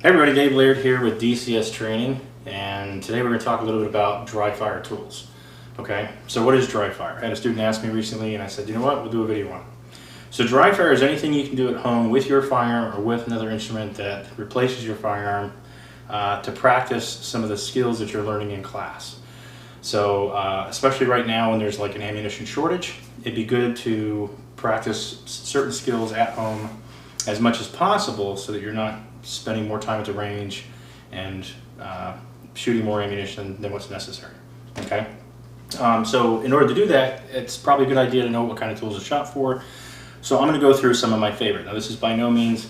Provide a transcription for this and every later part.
Hey everybody, Dave Laird here with DCS Training, and today we're going to talk a little bit about dry fire tools. Okay, so what is dry fire? I had a student ask me recently and I said, you know what, we'll do a video on it. So dry fire is anything you can do at home with your firearm or with another instrument that replaces your firearm to practice some of the skills that you're learning in class. So especially right now when there's like an ammunition shortage, it'd be good to practice certain skills at home as much as possible so that you're not spending more time at the range and shooting more ammunition than what's necessary. Okay, so in order to do that, it's probably a good idea to know what kind of tools to shop for. So I'm going to go through some of my favorite. Now this is by no means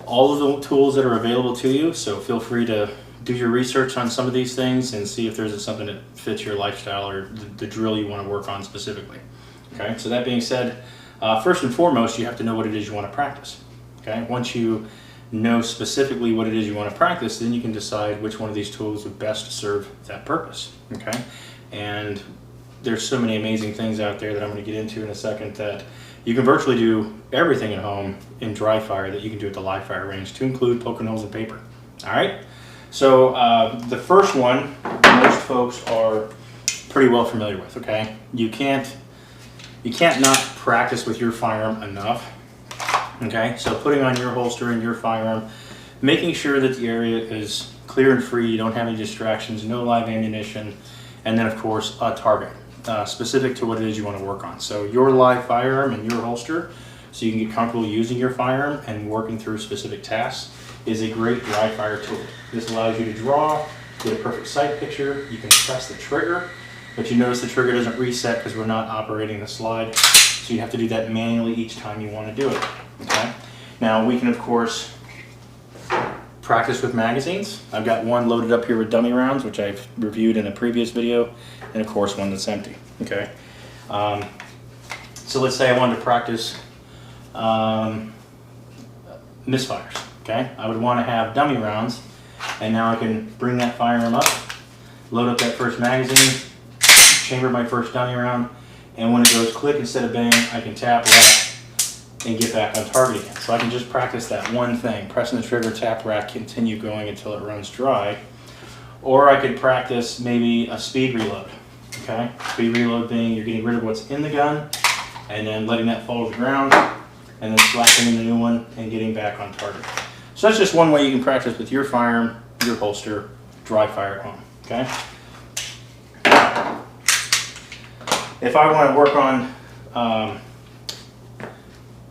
all of the tools that are available to you, so feel free to do your research on some of these things and see if there's something that fits your lifestyle or the drill you want to work on specifically. Okay, so that being said, first and foremost, you have to know what it is you want to practice. Okay, once you know specifically what it is you want to practice, then you can decide which one of these tools would best serve that purpose. Okay, and there's so many amazing things out there that I'm going to get into in a second that you can virtually do everything at home in dry fire that you can do at the live fire range, to include poking holes in paper. All right, so the first one most folks are pretty well familiar with. Okay, you can't not practice with your firearm enough. Okay, so putting on your holster and your firearm, making sure that the area is clear and free, you don't have any distractions, no live ammunition, and then of course a target specific to what it is you want to work on. So your live firearm and your holster, so you can get comfortable using your firearm and working through specific tasks, is a great dry fire tool. This allows you to draw, get a perfect sight picture. You can press the trigger, but you notice the trigger doesn't reset because we're not operating the slide. So you have to do that manually each time you want to do it. Okay. Now we can of course practice with magazines. I've got one loaded up here with dummy rounds, which I've reviewed in a previous video, and of course one that's empty. Okay. So let's say I wanted to practice misfires. Okay. I would want to have dummy rounds, and now I can bring that firearm up, load up that first magazine, chamber my first dummy round, and when it goes click instead of bang, I can tap rack and get back on target again. So I can just practice that one thing, pressing the trigger, tap rack, continue going until it runs dry. Or I could practice maybe a speed reload. Okay, speed reload being you're getting rid of what's in the gun and then letting that fall to the ground and then slapping in the new one and getting back on target. So that's just one way you can practice with your firearm, your holster, dry fire at home. Okay. If I want to work on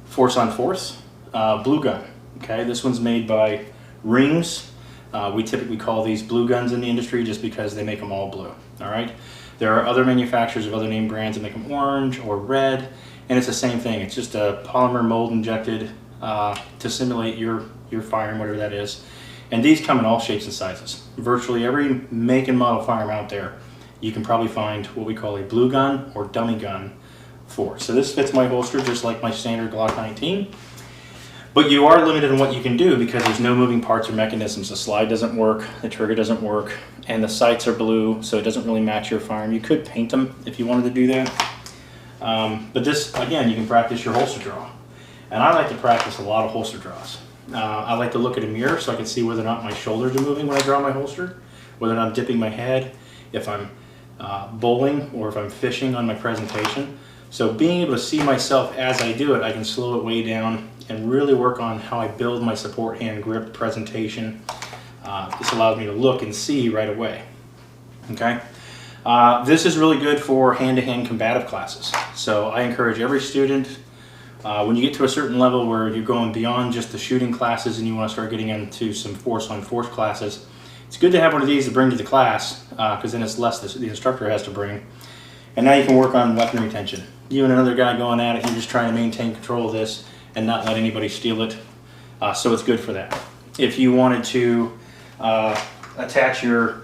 force on force, blue gun. Okay, this one's made by Rings. We typically call these blue guns in the industry just because they make them all blue. All right. There are other manufacturers of other name brands that make them orange or red, and it's the same thing. It's just a polymer mold injected to simulate your firearm, whatever that is. And these come in all shapes and sizes. Virtually every make and model firearm out there, you can probably find what we call a blue gun or dummy gun for. So this fits my holster just like my standard Glock 19. But you are limited in what you can do because there's no moving parts or mechanisms. The slide doesn't work, the trigger doesn't work, and the sights are blue, so it doesn't really match your firearm. You could paint them if you wanted to do that. But this, again, you can practice your holster draw. And I like to practice a lot of holster draws. I like to look at a mirror so I can see whether or not my shoulders are moving when I draw my holster, whether or not I'm dipping my head, if I'm bowling, or if I'm fishing on my presentation. So being able to see myself as I do it, I can slow it way down and really work on how I build my support hand grip presentation. This allows me to look and see right away. Okay, this is really good for hand-to-hand combative classes. So I encourage every student, when you get to a certain level where you're going beyond just the shooting classes and you want to start getting into some force-on-force classes, it's good to have one of these to bring to the class because then it's less the instructor has to bring. And now you can work on weapon retention. You and another guy going at it, you're just trying to maintain control of this and not let anybody steal it. So it's good for that. If you wanted to attach your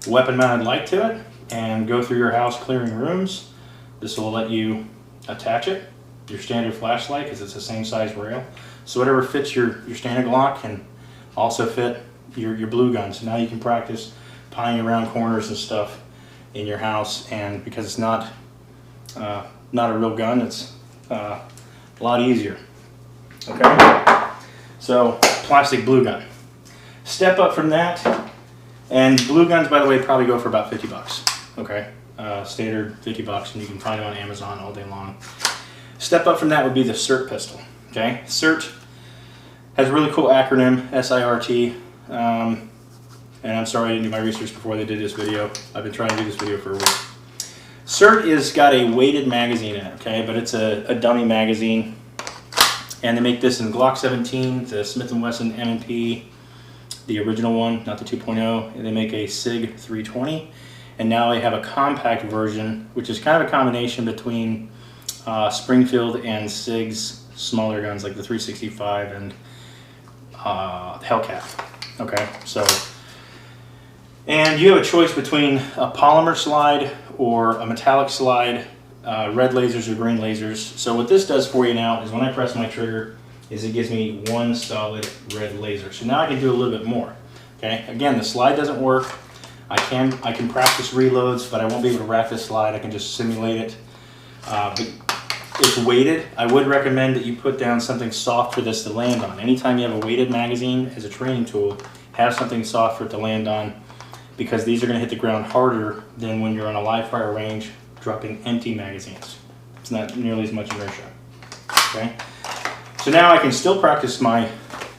weapon mounted light to it and go through your house clearing rooms, this will let you attach it, your standard flashlight, because it's the same size rail. So whatever fits your standard Glock can also fit your blue gun. So now you can practice pieing around corners and stuff in your house, and because it's not a real gun, it's a lot easier. Okay, so plastic blue gun. Step up from that, and blue guns, by the way, probably go for about 50 bucks. Okay, standard 50 bucks, and you can find them on Amazon all day long. Step up from that would be the SIRT pistol. Okay, SIRT has a really cool acronym, S-I-R-T. And I'm sorry I didn't do my research before they did this video. I've been trying to do this video for a week. SIRT is got a weighted magazine in it, okay, but it's a dummy magazine. And they make this in Glock 17, the Smith & Wesson M&P, the original one, not the 2.0. And they make a SIG 320. And now they have a compact version, which is kind of a combination between Springfield and SIG's smaller guns like the 365 and Hellcat. Okay, so, and you have a choice between a polymer slide or a metallic slide, red lasers or green lasers. So what this does for you now is when I press my trigger, is it gives me one solid red laser. So now I can do a little bit more. Okay, again, the slide doesn't work. I can practice reloads, but I won't be able to rack this slide. I can just simulate it. But it's weighted. I would recommend that you put down something soft for this to land on. Anytime you have a weighted magazine as a training tool, have something soft for it to land on, because these are going to hit the ground harder than when you're on a live fire range dropping empty magazines. It's not nearly as much inertia. Okay, so now I can still practice my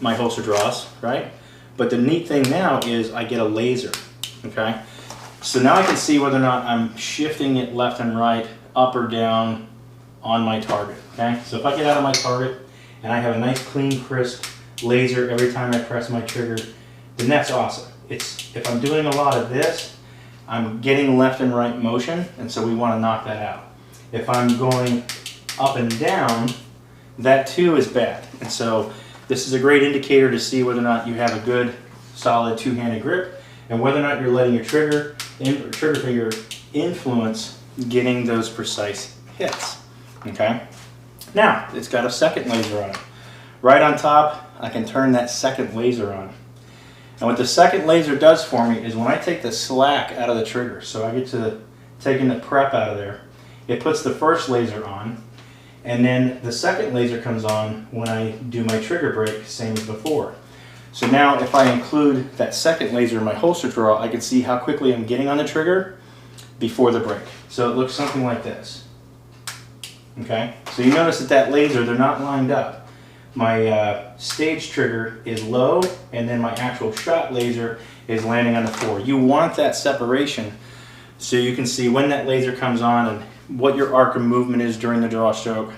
holster draws, right? But the neat thing now is I get a laser. Okay, so now I can see whether or not I'm shifting it left and right, up or down on my target. Okay, so if I get out of my target and I have a nice clean crisp laser every time I press my trigger, then that's awesome. If I'm doing a lot of this, I'm getting left and right motion, and so we want to knock that out. If I'm going up and down, that too is bad. And so this is a great indicator to see whether or not you have a good solid two-handed grip, and whether or not you're letting your trigger finger influence getting those precise hits. Okay, now it's got a second laser on it. Right on top, I can turn that second laser on. And what the second laser does for me is when I take the slack out of the trigger, so I get to taking the prep out of there, it puts the first laser on, and then the second laser comes on when I do my trigger break, same as before. So now if I include that second laser in my holster draw, I can see how quickly I'm getting on the trigger before the break. So it looks something like this. Okay, so you notice that laser, they're not lined up. My stage trigger is low, and then my actual shot laser is landing on the floor. You want that separation so you can see when that laser comes on and what your arc of movement is during the draw stroke,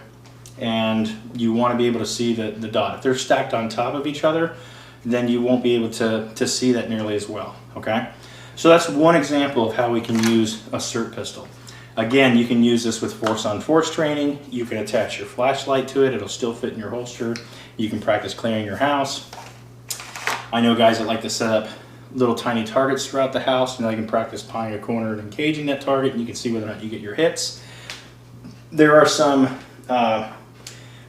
and you want to be able to see the dot. If they're stacked on top of each other, then you won't be able to see that nearly as well. Okay, so that's one example of how we can use a SIRT pistol. Again, you can use this with force-on-force training. You can attach your flashlight to it. It'll still fit in your holster. You can practice clearing your house. I know guys that like to set up little tiny targets throughout the house. You can practice pawing a corner and engaging that target, and you can see whether or not you get your hits. There are some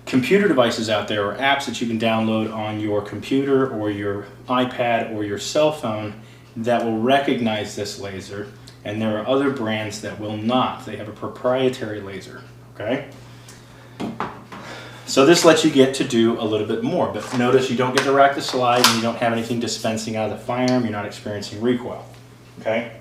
computer devices out there, or apps that you can download on your computer or your iPad or your cell phone that will recognize this laser. And there are other brands that will not. They have a proprietary laser, okay? So this lets you get to do a little bit more, but notice you don't get to rack the slide and you don't have anything dispensing out of the firearm. You're not experiencing recoil, okay?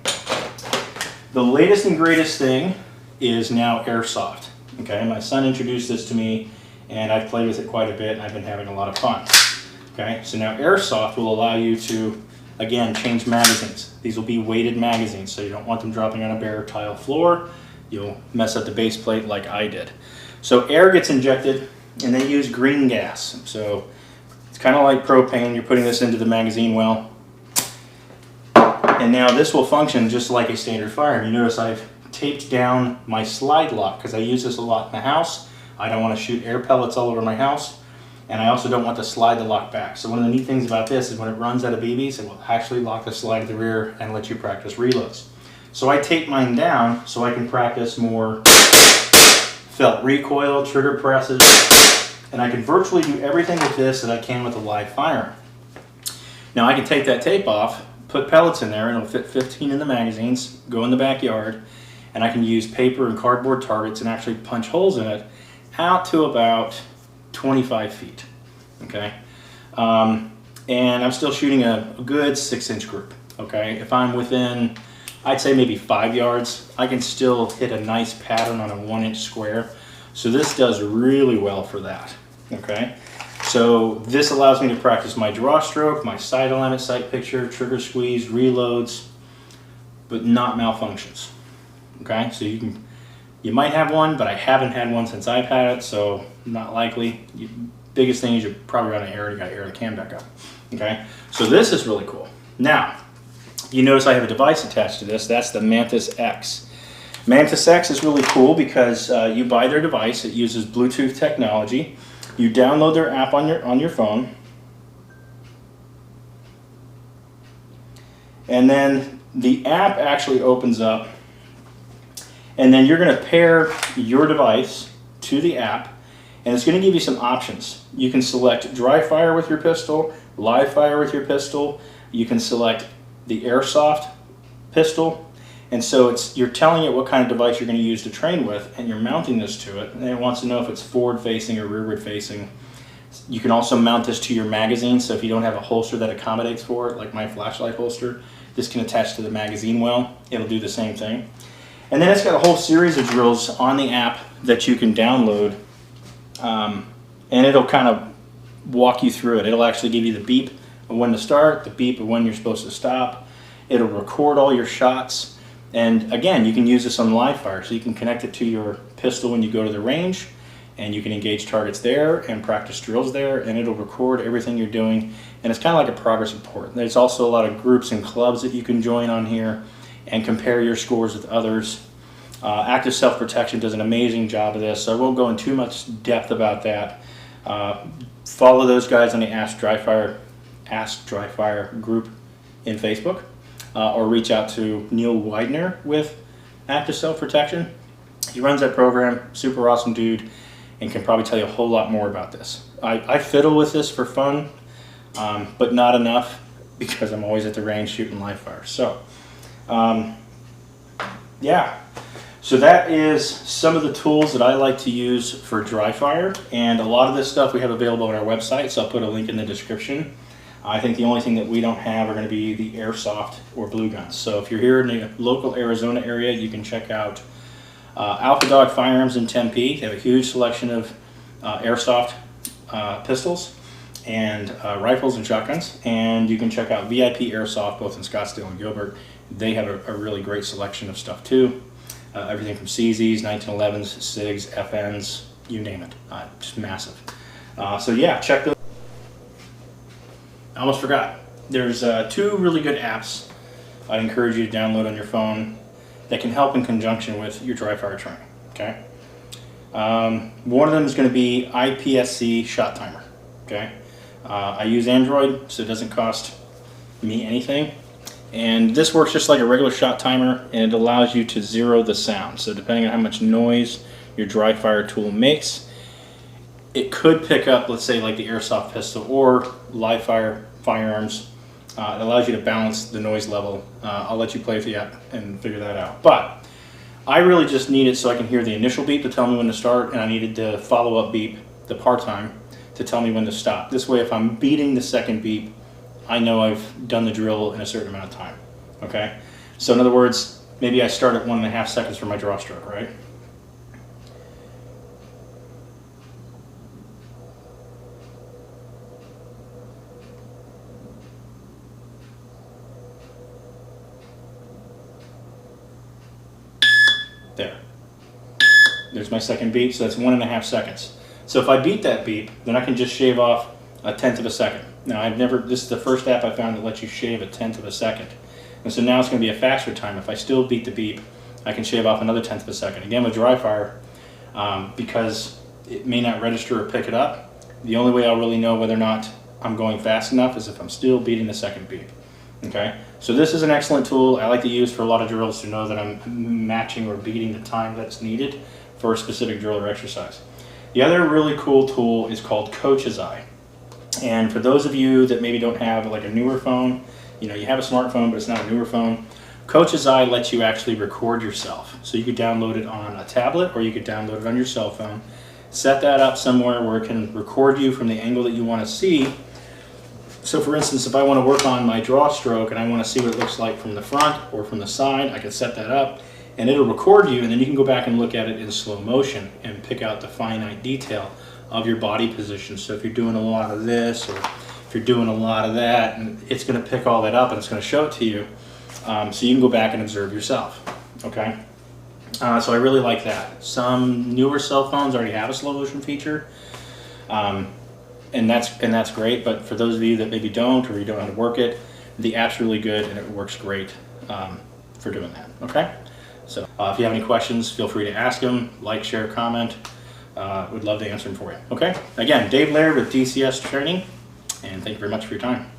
The latest and greatest thing is now airsoft, okay? My son introduced this to me and I've played with it quite a bit and I've been having a lot of fun, okay? So now airsoft will allow you to, again, change magazines. These will be weighted magazines, so you don't want them dropping on a bare tile floor. You'll mess up the base plate like I did. So air gets injected, and they use green gas. So it's kind of like propane. You're putting this into the magazine well. And now this will function just like a standard firearm. You notice I've taped down my slide lock because I use this a lot in the house. I don't want to shoot air pellets all over my house. And I also don't want to slide the lock back. So one of the neat things about this is when it runs out of BBs, it will actually lock the slide at the rear and let you practice reloads. So I tape mine down so I can practice more felt recoil, trigger presses, and I can virtually do everything with this that I can with a live firearm. Now I can take that tape off, put pellets in there, and it'll fit 15 in the magazines, go in the backyard, and I can use paper and cardboard targets and actually punch holes in it out to about 25 feet, okay? and I'm still shooting a good 6-inch group, okay? If I'm within, I'd say maybe 5 yards, I can still hit a nice pattern on a 1-inch square. So this does really well for that, okay? So this allows me to practice my draw stroke, my sight alignment, sight picture, trigger squeeze, reloads, but not malfunctions, okay? So you might have one, but I haven't had one since I've had it, so not likely. Biggest thing is you're probably running air, you gotta air the cam back up, okay? So this is really cool. Now, you notice I have a device attached to this. That's the Mantis X. Mantis X is really cool because you buy their device. It uses Bluetooth technology. You download their app on your phone, and then the app actually opens up, and then you're going to pair your device to the app, and it's going to give you some options. You can select dry fire with your pistol, live fire with your pistol. You can select the airsoft pistol. And so you're telling it what kind of device you're going to use to train with, and you're mounting this to it. And it wants to know if it's forward facing or rearward facing. You can also mount this to your magazine, so if you don't have a holster that accommodates for it, like my flashlight holster, this can attach to the magazine well. It'll do the same thing. And then it's got a whole series of drills on the app that you can download, and it'll kind of walk you through it. It'll actually give you the beep of when to start, the beep of when you're supposed to stop. It'll record all your shots. And again, you can use this on live fire, so you can connect it to your pistol when you go to the range, and you can engage targets there and practice drills there, and it'll record everything you're doing. And it's kind of like a progress report. There's also a lot of groups and clubs that you can join on here and compare your scores with others. Active Self-Protection does an amazing job of this, so I won't go in too much depth about that. Follow those guys on the Ask Dry Fire group in Facebook. Or reach out to Neil Widener with Active Self-Protection. He runs that program, super awesome dude, and can probably tell you a whole lot more about this. I fiddle with this for fun, but not enough because I'm always at the range shooting live fire. So, yeah. So that is some of the tools that I like to use for dry fire, and a lot of this stuff we have available on our website, so I'll put a link in the description. I think the only thing that we don't have are going to be the airsoft or blue guns. So if you're here in the local Arizona area, you can check out Alpha Dog Firearms in Tempe. They have a huge selection of airsoft pistols and rifles and shotguns. And you can check out VIP Airsoft both in Scottsdale and Gilbert. They have a really great selection of stuff too. Everything from CZs, 1911s, SIGs, FNs, you name it. Just massive. So yeah, check those. I almost forgot. There's 2 really good apps I'd encourage you to download on your phone that can help in conjunction with your dry fire training. Okay. One of them is going to be IPSC Shot Timer. Okay. I use Android, so it doesn't cost me anything. And this works just like a regular shot timer, and it allows you to zero the sound. So depending on how much noise your dry fire tool makes, it could pick up, let's say, like the airsoft pistol or live fire firearms. It allows you to balance the noise level. I'll let you play with the app and figure that out. But I really just need it so I can hear the initial beep to tell me when to start, and I needed the follow-up beep, the par time, to tell me when to stop. This way, if I'm beating the second beep, I know I've done the drill in a certain amount of time. Okay? So in other words, maybe I start at 1.5 seconds for my draw stroke, right? There. There's my second beep, so that's 1.5 seconds. So if I beat that beep, then I can just shave off 1/10 of a second. Now this is the first app I found that lets you shave 1/10 of a second. And so now it's going to be a faster time. If I still beat the beep, I can shave off another 1/10 of a second. Again, with dry fire, because it may not register or pick it up, the only way I'll really know whether or not I'm going fast enough is if I'm still beating the second beep. Okay, so this is an excellent tool I like to use for a lot of drills to know that I'm matching or beating the time that's needed for a specific drill or exercise. The other really cool tool is called Coach's Eye. And for those of you that maybe don't have like a newer phone, you have a smartphone but it's not a newer phone, Coach's Eye lets you actually record yourself. So you could download it on a tablet or you could download it on your cell phone. Set that up somewhere where it can record you from the angle that you want to see, So for instance, if I want to work on my draw stroke and I want to see what it looks like from the front or from the side, I can set that up and it'll record you, and then you can go back and look at it in slow motion and pick out the finite detail of your body position. So if you're doing a lot of this, or if you're doing a lot of that, and it's going to pick all that up and it's going to show it to you, so you can go back and observe yourself. Okay, so I really like that. Some newer cell phones already have a slow motion feature, and that's great. But for those of you that maybe don't, or you don't know how to work it, the app's really good and it works great for doing that. Okay, so if you have any questions, feel free to ask them, like, share, comment. Would love to answer them for you. Okay, again, Dave Laird with DCS Training, and thank you very much for your time.